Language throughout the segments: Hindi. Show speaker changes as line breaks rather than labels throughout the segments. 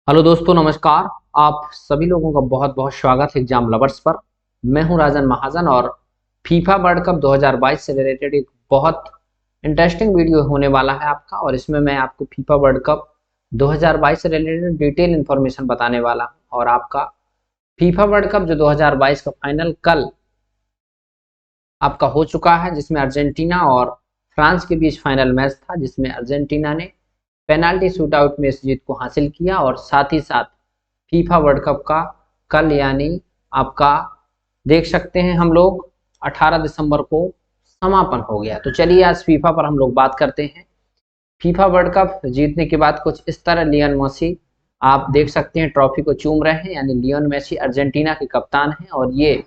हेलो दोस्तों, नमस्कार। आप सभी लोगों का बहुत बहुत स्वागत है एग्जाम लवर्स पर। मैं हूं राजन महाजन और फीफा वर्ल्ड कप 2022 से रिलेटेड एक बहुत इंटरेस्टिंग वीडियो होने वाला है आपका। और इसमें मैं आपको फीफा वर्ल्ड कप 2022 से रिलेटेड डिटेल इन्फॉर्मेशन बताने वाला हूं। और आपका फीफा वर्ल्ड कप जो 2022 का फाइनल कल आपका हो चुका है, जिसमें अर्जेंटीना और फ्रांस के बीच फाइनल मैच था, जिसमें अर्जेंटीना ने पेनाल्टी शूटआउट में इस जीत को हासिल किया। और साथ ही साथ फीफा वर्ल्ड कप का कल यानी आपका देख सकते हैं हम लोग 18 दिसंबर को समापन हो गया। तो चलिए आज फीफा पर हम लोग बात करते हैं। फीफा वर्ल्ड कप जीतने के बाद कुछ इस तरह लियोन मेसी आप देख सकते हैं ट्रॉफी को चूम रहे हैं, यानी लियोन मेसी अर्जेंटीना के कप्तान हैं। और ये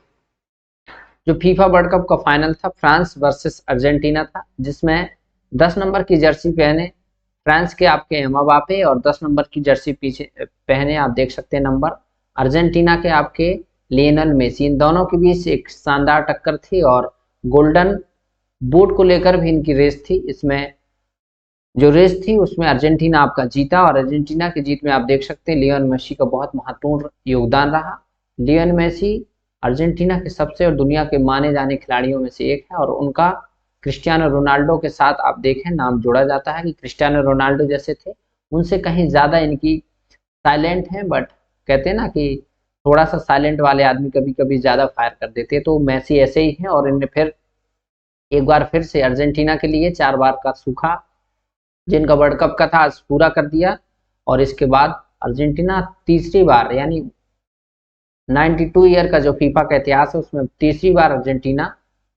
जो फीफा वर्ल्ड कप का फाइनल था फ्रांस वर्सेस अर्जेंटीना था, जिसमें 10 नंबर की जर्सी पहने फ्रांस के आपके एम्बाप्पे और 10 नंबर की जर्सी पीछे पहने आप देख सकते हैं नंबर अर्जेंटीना के आपके लियोनेल मेसी। इन दोनों के बीच एक शानदार टक्कर थी और गोल्डन बूट को लेकर भी इनकी रेस थी। इसमें जो रेस थी उसमें अर्जेंटीना आपका जीता और अर्जेंटीना की जीत में आप देख सकते हैं लियोन मेसी का बहुत महत्वपूर्ण योगदान रहा। लियोन मेसी अर्जेंटीना के सबसे और दुनिया के माने जाने खिलाड़ियों में से एक है और उनका क्रिस्टियानो रोनाल्डो के साथ आप देखें नाम जोड़ा जाता है कि क्रिस्टियानो रोनाल्डो जैसे थे, उनसे कहीं ज़्यादा इनकी साइलेंट हैं। बट कहते हैं ना कि थोड़ा सा साइलेंट वाले आदमी कभी कभी ज़्यादा फायर कर देते हैं, तो मैसी ऐसे ही हैं। और इनने फिर एक बार फिर से अर्जेंटीना के लिए 4 बार का सूखा जिनका वर्ल्ड कप का था आज पूरा कर दिया। और इसके बाद अर्जेंटीना तीसरी बार यानी 92 ईयर का जो फीफा का इतिहास है उसमें तीसरी बार अर्जेंटीना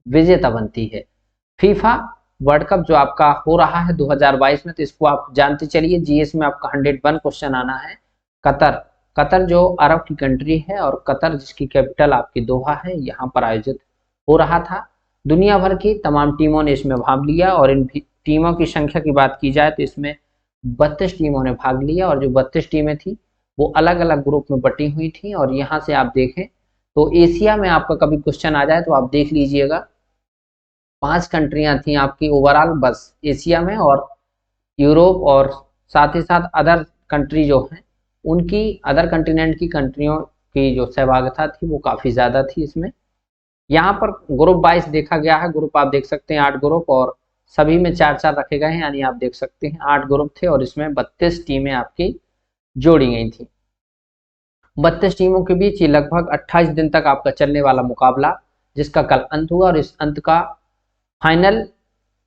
विजेता बनती है। फीफा वर्ल्ड कप जो आपका हो रहा है 2022 में, तो इसको आप जानते चलिए। जीएस में आपका 101 क्वेश्चन आना है। कतर कतर जो अरब की कंट्री है और कतर जिसकी कैपिटल आपकी दोहा है, यहाँ पर आयोजित हो रहा था। दुनिया भर की तमाम टीमों ने इसमें भाग लिया और इन टीमों की संख्या की बात की जाए तो इसमें 32 टीमों ने भाग लिया। और जो 32 टीमें थी वो अलग अलग ग्रुप में बटी हुई थी। और यहाँ से आप देखें तो एशिया में आपका कभी क्वेश्चन आ जाए तो आप देख लीजिएगा 5 कंट्रियां थी आपकी ओवरऑल बस एशिया में, और यूरोप और साथ ही साथ अदर कंट्री जो हैं उनकी अदर कंटिनेंट की कंट्रियों की जो सहभागिता थी वो काफ़ी ज़्यादा थी इसमें। यहाँ पर ग्रुप 22 देखा गया है। ग्रुप आप देख सकते हैं 8 ग्रुप और सभी में 4-4 रखे गए हैं, यानी आप देख सकते हैं 8 ग्रुप थे और इसमें 32 टीमें आपकी जोड़ी गई थी। 32 टीमों के बीच ये लगभग 28 दिन तक आपका चलने वाला मुकाबला, जिसका कल अंत हुआ। और इस अंत का फाइनल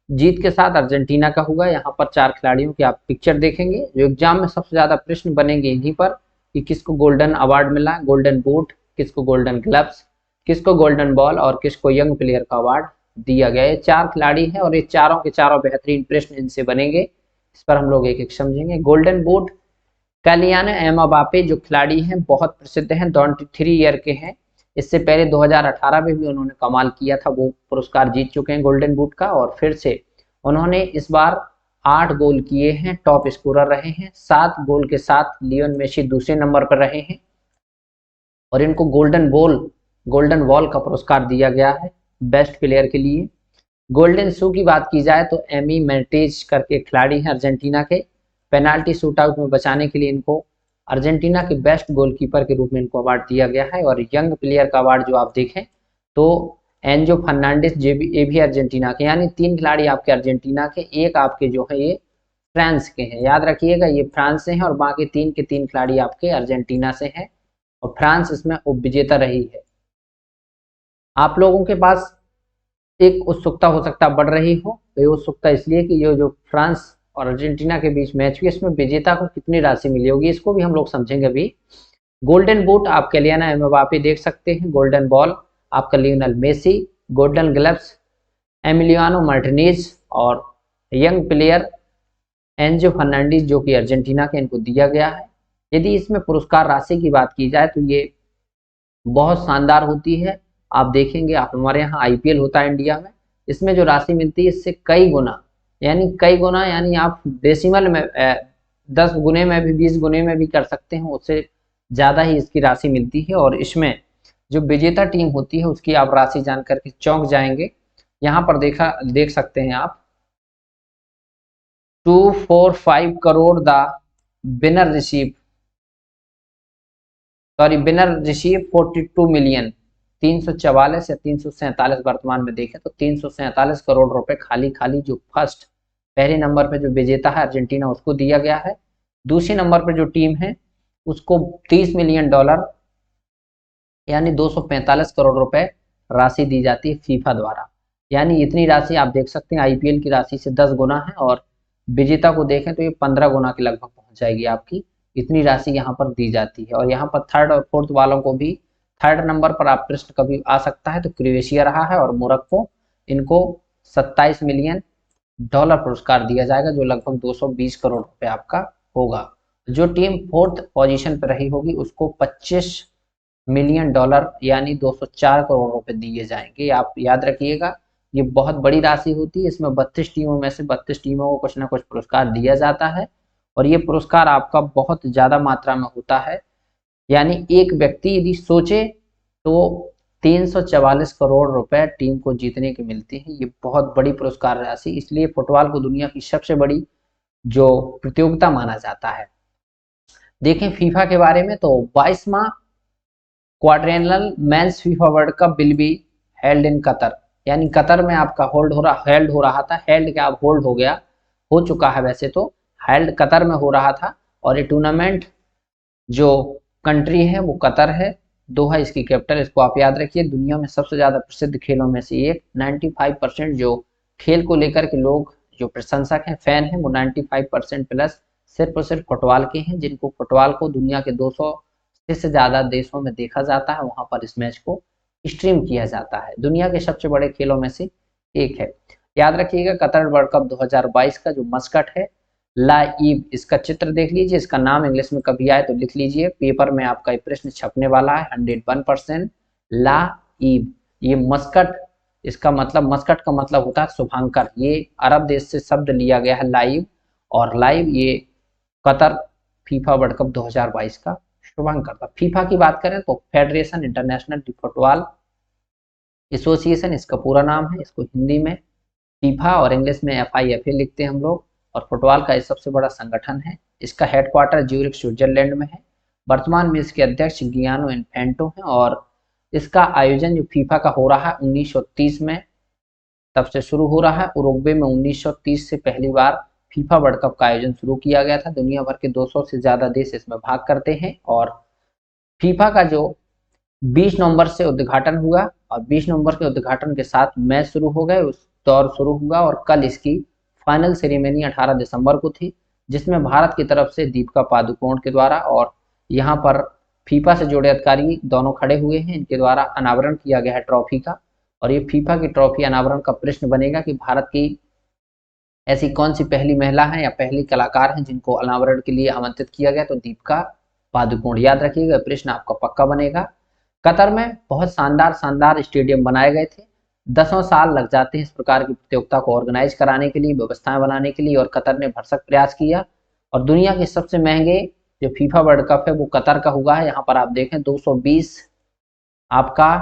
जीत के साथ अर्जेंटीना का हुआ। यहाँ पर 4 खिलाड़ियों की आप पिक्चर देखेंगे। जो एग्जाम में सबसे ज़्यादा प्रश्न बनेंगे इन्हीं पर कि किसको गोल्डन अवार्ड मिला, गोल्डन बूट, किसको गोल्डन ग्लव्स, किसको गोल्डन बॉल और किसको यंग प्लेयर का अवार्ड दिया गया। ये 4 खिलाड़ी हैं और ये चारों के चारों बेहतरीन प्रश्न इनसे बनेंगे। इस पर हम लोग एक एक समझेंगे। गोल्डन बूट कैलियानो एम्बाप्पे जो खिलाड़ी हैं बहुत प्रसिद्ध हैं, 23 ईयर के हैं। इससे पहले 2018 में भी उन्होंने कमाल किया था, वो पुरस्कार जीत चुके हैं गोल्डन बूट का। और फिर से उन्होंने इस बार 8 गोल किए हैं, टॉप स्कोरर रहे हैं। 7 गोल के साथ लियोन मेसी दूसरे नंबर पर रहे हैं और इनको गोल्डन बॉल का पुरस्कार दिया गया है बेस्ट प्लेयर के लिए। गोल्डन शू की बात की जाए तो एमी मेर्टेज करके खिलाड़ी हैं अर्जेंटीना के, पेनाल्टी शूटआउट में बचाने के लिए इनको अर्जेंटीना के बेस्ट गोलकीपर के रूप में इनको अवार्ड दिया गया है। और यंग प्लेयर का अवार्ड जो आप देखें तो एंजो फर्नांडिस ये भी अर्जेंटीना के, यानी 3 खिलाड़ी आपके अर्जेंटीना के, एक आपके जो है ये फ्रांस के हैं। याद रखिएगा ये फ्रांस से हैं और बाकी 3 के 3 खिलाड़ी आपके अर्जेंटीना से हैं और फ्रांस इसमें उपविजेता रही है। आप लोगों के पास एक उत्सुकता हो सकता बढ़ रही हो, तो ये उत्सुकता इसलिए कि ये जो फ्रांस और अर्जेंटीना के बीच मैच हुई इसमें विजेता को कितनी राशि मिली होगी, इसको भी हम लोग समझेंगे अभी। गोल्डन बूट आप कैलियानो एम्बाप्पे देख सकते हैं, गोल्डन बॉल आपका Lionel Messi, golden gloves Emiliano Martinez और यंग प्लेयर एंजो फर्नांडिस जो कि अर्जेंटीना के, इनको दिया गया है। यदि इसमें पुरस्कार राशि की बात की जाए तो ये बहुत शानदार होती है। आप देखेंगे आप हमारे यहाँ आईपीएल होता है इंडिया में, इसमें जो राशि मिलती है इससे कई गुना, यानी आप डेसिमल में 10 गुने में भी 20 गुने में भी कर सकते हैं, उससे ज़्यादा ही इसकी राशि मिलती है। और इसमें जो विजेता टीम होती है उसकी आप राशि जान करके चौंक जाएंगे। यहाँ पर देख सकते हैं आप 245 crore the winner receive sorry, winner receive 42 million, 344 या 347 वर्तमान में देखें तो 347 करोड़ रुपए खाली खाली जो फर्स्ट पहले नंबर पे जो विजेता है अर्जेंटीना उसको दिया गया है। दूसरे नंबर पे जो टीम है उसको 30 मिलियन डॉलर यानी 245 करोड़ रुपए राशि दी जाती है फीफा द्वारा। यानी इतनी राशि आप देख सकते हैं आईपीएल की राशि से 10 गुना है, और विजेता को देखें तो ये 15 गुना के लगभग पहुंच जाएगी आपकी, इतनी राशि यहाँ पर दी जाती है। और यहाँ पर थर्ड और फोर्थ वालों को भी, थर्ड नंबर पर आप प्रश्न कभी आ सकता है तो क्रोएशिया रहा है और मोरक्को, इनको 27 मिलियन डॉलर पुरस्कार दिया जाएगा जो लगभग 220 करोड़ रुपए आपका होगा। जो टीम फोर्थ पोजीशन पर रही होगी उसको 25 मिलियन डॉलर यानी 204 करोड़ रुपए दिए जाएंगे। आप याद रखिएगा ये बहुत बड़ी राशि होती है, इसमें 32 टीमों में से 32 टीमों को कुछ ना कुछ पुरस्कार दिया जाता है, और ये पुरस्कार आपका बहुत ज्यादा मात्रा में होता है। यानी एक व्यक्ति यदि सोचे तो 344 करोड़ रुपए टीम को जीतने की मिलती है, ये बहुत बड़ी पुरस्कार राशि, इसलिए फुटबॉल को दुनिया की सबसे बड़ी जो प्रतियोगिता माना जाता है। देखें फीफा के बारे में तो 22वां quadrennial men's FIFA World Cup will be held in Qatar, यानी कतर में आपका हेल्ड हो रहा था, हेल्ड क्या अब होल्ड हो गया, हो चुका है वैसे तो, हेल्ड कतर में हो रहा था। और ये टूर्नामेंट जो कंट्री है वो कतर है, दोहा इसकी कैपिटल, इसको आप याद रखिए। दुनिया में सबसे ज्यादा प्रसिद्ध खेलों में से एक, 95% जो खेल को लेकर के लोग जो प्रशंसक हैं, फैन हैं, वो 95% प्लस सिर्फ और सिर्फ फुटबॉल के हैं, जिनको फुटबॉल को दुनिया के 200 से ज्यादा देशों में देखा जाता है, वहां पर इस मैच को स्ट्रीम किया जाता है। दुनिया के सबसे बड़े खेलों में से एक है। याद रखिएगा कतर वर्ल्ड कप 2022 का जो मस्कट है लाइव, इसका चित्र देख लीजिए, इसका नाम इंग्लिश में कभी आए तो लिख लीजिए, पेपर में आपका प्रश्न छपने वाला है 101%। लाइव ये मस्कट, इसका मतलब, मस्कट का मतलब होता है शुभांकर, ये अरब देश से शब्द लिया गया है लाइव, और लाइव ये कतर फीफा वर्ल्ड कप 2022 का शुभांकर था। फीफा की बात करें तो फेडरेशन इंटरनेशनल फुटबॉल एसोसिएशन इसका पूरा नाम है, इसको हिंदी में फीफा और इंग्लिश में FIFA लिखते हैं हम लोग, और फुटबॉल का ये सबसे बड़ा संगठन है। इसका हेडक्वार्टर ज्यूरिख स्विट्जरलैंड में है। वर्तमान में इसके अध्यक्ष गियानो इन्फेंटो हैं, और इसका आयोजन जो फीफा का हो रहा है 1930 में तब से शुरू हो रहा है। उरुग्वे में 1930 से पहली बार फीफा वर्ल्ड कप का आयोजन शुरू किया गया था। दुनिया भर के 200 से ज्यादा देश इसमें भाग करते हैं, और फीफा का जो 20 नवंबर से उद्घाटन हुआ, और 20 नवंबर के उद्घाटन के साथ मैच शुरू हो गए, उस दौर शुरू हुआ, और कल इसकी फाइनल सेरेमनी 18 दिसंबर को थी, जिसमें भारत की तरफ से दीपिका पादुकोण के द्वारा, और यहाँ पर फीफा से जुड़े अधिकारी दोनों खड़े हुए हैं, इनके द्वारा अनावरण किया गया है ट्रॉफी का। और ये फीफा की ट्रॉफी अनावरण का प्रश्न बनेगा कि भारत की ऐसी कौन सी पहली महिला है या पहली कलाकार हैं जिनको अनावरण के लिए आमंत्रित किया गया, तो दीपिका पादुकोण। याद रखिएगा प्रश्न आपका पक्का बनेगा। कतर में बहुत शानदार शानदार स्टेडियम बनाए गए थे, 10 साल लग जाते हैं इस प्रकार की प्रतियोगिता को ऑर्गेनाइज कराने के लिए, व्यवस्थाएं बनाने के लिए, और कतर ने भरसक प्रयास किया। और दुनिया के सबसे महंगे जो फीफा वर्ल्ड कप है वो कतर का हुआ है। यहाँ पर आप देखें 220 आपका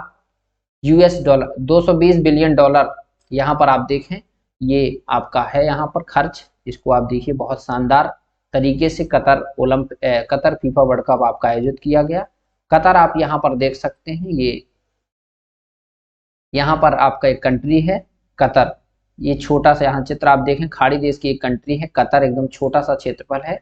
US डॉलर, 220 बिलियन डॉलर यहाँ पर आप देखें, ये आपका है यहाँ पर खर्च, इसको आप देखिए बहुत शानदार तरीके से कतर फीफा वर्ल्ड कप आपका आयोजित किया गया। कतर आप यहाँ पर देख सकते हैं, ये यहाँ पर आपका एक कंट्री है कतर, ये छोटा सा यहाँ चित्र आप देखें, खाड़ी देश की एक कंट्री है कतर, एकदम छोटा सा क्षेत्रफल है,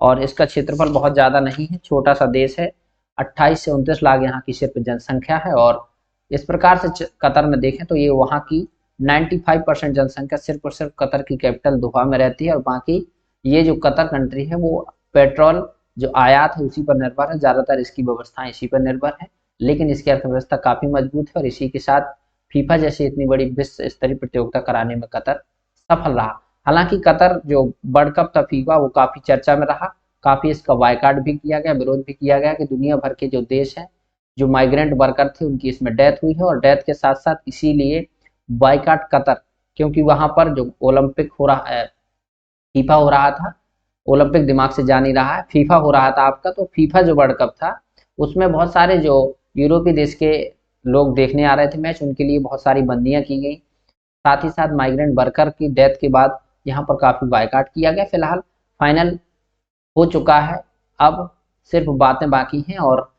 और इसका क्षेत्रफल बहुत ज्यादा नहीं है, छोटा सा देश है, 28 से 29 लाख यहाँ की सिर्फ जनसंख्या है। और इस प्रकार से कतर में देखें तो ये वहाँ की 95% जनसंख्या सिर्फ और सिर्फ कतर की कैपिटल दोहा में रहती है, और बाकी ये जो कतर कंट्री है वो पेट्रोल जो आयात है उसी पर निर्भर है, ज्यादातर इसकी व्यवस्थाएं इसी पर निर्भर है, लेकिन इसकी अर्थव्यवस्था काफी मजबूत है, और इसी के साथ फीफा जैसी इतनी बड़ी विश्व स्तरीय प्रतियोगिता कराने में कतर सफल रहा। हालांकि कतर जो वर्ल्ड कप था फीफा वो काफी चर्चा में रहा, काफी इसका बायकॉट भी किया गया, विरोध भी किया गया कि दुनिया भर के जो देश हैं जो माइग्रेंट वर्कर थे उनकी इसमें डेथ हुई है, और डेथ के साथ साथ इसीलिए बायकॉट कतर, क्योंकि वहां पर जो ओलंपिक हो रहा है, फीफा हो रहा था, ओलंपिक दिमाग से जा नहीं रहा है, फीफा हो रहा था आपका, तो फीफा जो वर्ल्ड कप था उसमें बहुत सारे जो यूरोपीय देश के लोग देखने आ रहे थे मैच, उनके लिए बहुत सारी बंदियां की गई, साथ ही साथ माइग्रेंट वर्कर की डेथ के बाद यहाँ पर काफी बायकॉट किया गया। फिलहाल फाइनल हो चुका है, अब सिर्फ बातें बाकी हैं, और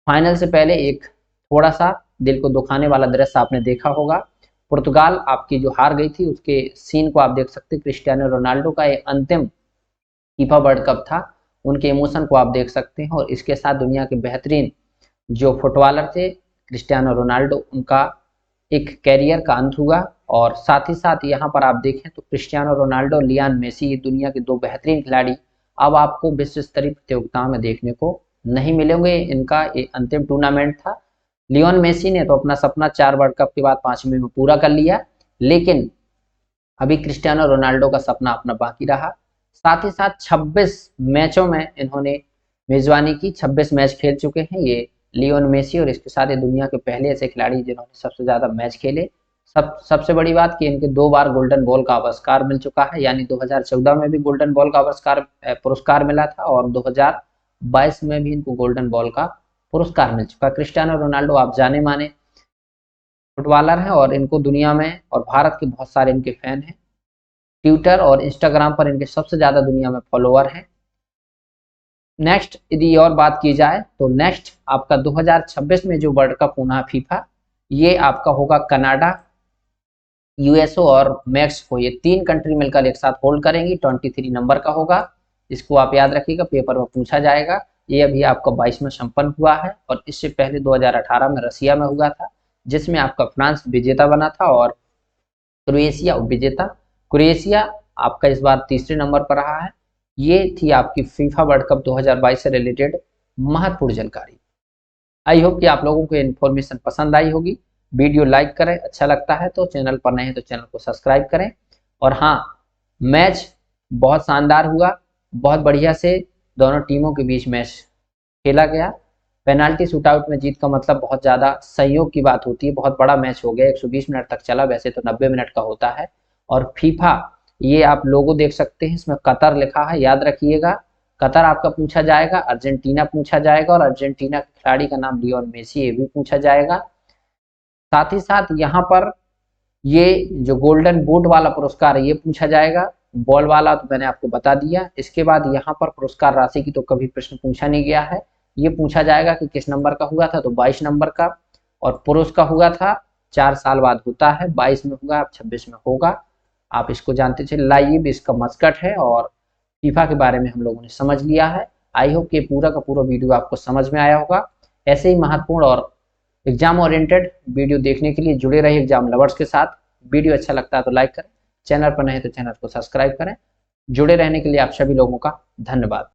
फाइनल से पहले एक थोड़ा सा दिल को दुखाने वाला दृश्य आपने देखा होगा। पुर्तगाल आपकी जो हार गई थी उसके सीन को आप देख सकते हैं। क्रिस्टियानो रोनाल्डो का ये अंतिम फीफा वर्ल्ड कप था, उनके इमोशन को आप देख सकते हैं। और इसके साथ दुनिया के बेहतरीन जो फुटबॉलर थे क्रिस्टियानो रोनाल्डो, उनका एक कैरियर का अंत हुआ। और साथ ही साथ यहाँ पर आप देखें तो क्रिस्टियानो रोनाल्डो, लियोन मेसी, ये दुनिया के दो बेहतरीन खिलाड़ी अब आपको विश्व स्तरीय प्रतियोगिताओं में देखने को नहीं मिलेंगे। इनका ये अंतिम टूर्नामेंट था। लियोन मेसी ने तो अपना सपना 4 वर्ल्ड कप के बाद 5वें में पूरा कर लिया, लेकिन अभी क्रिस्टियानो रोनाल्डो का सपना अपना बाकी रहा। साथ ही साथ 26 मैचों में इन्होंने मेजबानी की, 26 मैच खेल चुके हैं ये लियोन मेसी। और इसके साथ ये दुनिया के पहले ऐसे खिलाड़ी जिन्होंने सबसे ज़्यादा मैच खेले। सबसे बड़ी बात कि इनके 2 बार गोल्डन बॉल का पुरस्कार मिल चुका है, यानी 2014 में भी गोल्डन बॉल का पुरस्कार मिला था और 2022 में भी इनको गोल्डन बॉल का पुरस्कार मिल चुका। क्रिस्टियानो रोनाल्डो आप जाने माने फुटबॉलर हैं और इनको दुनिया में और भारत के बहुत सारे इनके फैन हैं। ट्विटर और इंस्टाग्राम पर इनके सबसे ज़्यादा दुनिया में फॉलोअर हैं। नेक्स्ट यदि और बात की जाए तो नेक्स्ट आपका 2026 में जो वर्ल्ड कप होना है फीफा, ये आपका होगा कनाडा, यूएसओ और मैक्सिको, ये 3 कंट्री मिलकर एक साथ होल्ड करेंगी। 23 नंबर का होगा, इसको आप याद रखिएगा, पेपर में पूछा जाएगा। ये अभी आपका 22 में संपन्न हुआ है और इससे पहले 2018 में रसिया में हुआ था, जिसमें आपका फ्रांस विजेता बना था और क्रोएशिया उपविजेता। क्रोएशिया आपका इस बार तीसरे नंबर पर रहा है। ये थी आपकी फीफा वर्ल्ड कप 2022 से रिलेटेड महत्वपूर्ण जानकारी। आई होप कि आप लोगों को इन्फॉर्मेशन पसंद आई होगी। वीडियो लाइक करें, अच्छा लगता है तो, चैनल पर नए हैं तो चैनल को सब्सक्राइब करें। और हाँ, मैच बहुत शानदार हुआ, बहुत बढ़िया से दोनों टीमों के बीच मैच खेला गया। पेनाल्टी शूटआउट में जीत का मतलब बहुत ज़्यादा सहयोग की बात होती है। बहुत बड़ा मैच हो गया, 120 मिनट तक चला, वैसे तो 90 मिनट का होता है। और फीफा, ये आप लोगो देख सकते हैं, इसमें कतर लिखा है, याद रखिएगा। कतर आपका पूछा जाएगा, अर्जेंटीना पूछा जाएगा और अर्जेंटीना के खिलाड़ी का नाम लियोन मेसी, ये भी पूछा जाएगा। साथ ही साथ यहाँ पर ये जो गोल्डन बूट वाला पुरस्कार है ये पूछा जाएगा। बॉल वाला तो मैंने आपको बता दिया। इसके बाद यहाँ पर पुरस्कार राशि की तो कभी प्रश्न पूछा नहीं गया है। ये पूछा जाएगा कि किस नंबर का हुआ था, तो 22 नंबर का। और पुरुष का हुआ था 4 साल बाद होता है, 22 में हुआ, अब 26 में होगा। आप इसको जानते चले। लाइए भी इसका मस्कट है और फीफा के बारे में हम लोगों ने समझ लिया है। आई होप कि पूरा का पूरा वीडियो आपको समझ में आया होगा। ऐसे ही महत्वपूर्ण और एग्जाम ओरिएंटेड वीडियो देखने के लिए जुड़े रहिए एग्जाम लवर्स के साथ। वीडियो अच्छा लगता है तो लाइक करें, चैनल पर नए तो चैनल को सब्सक्राइब करें। जुड़े रहने के लिए आप सभी लोगों का धन्यवाद।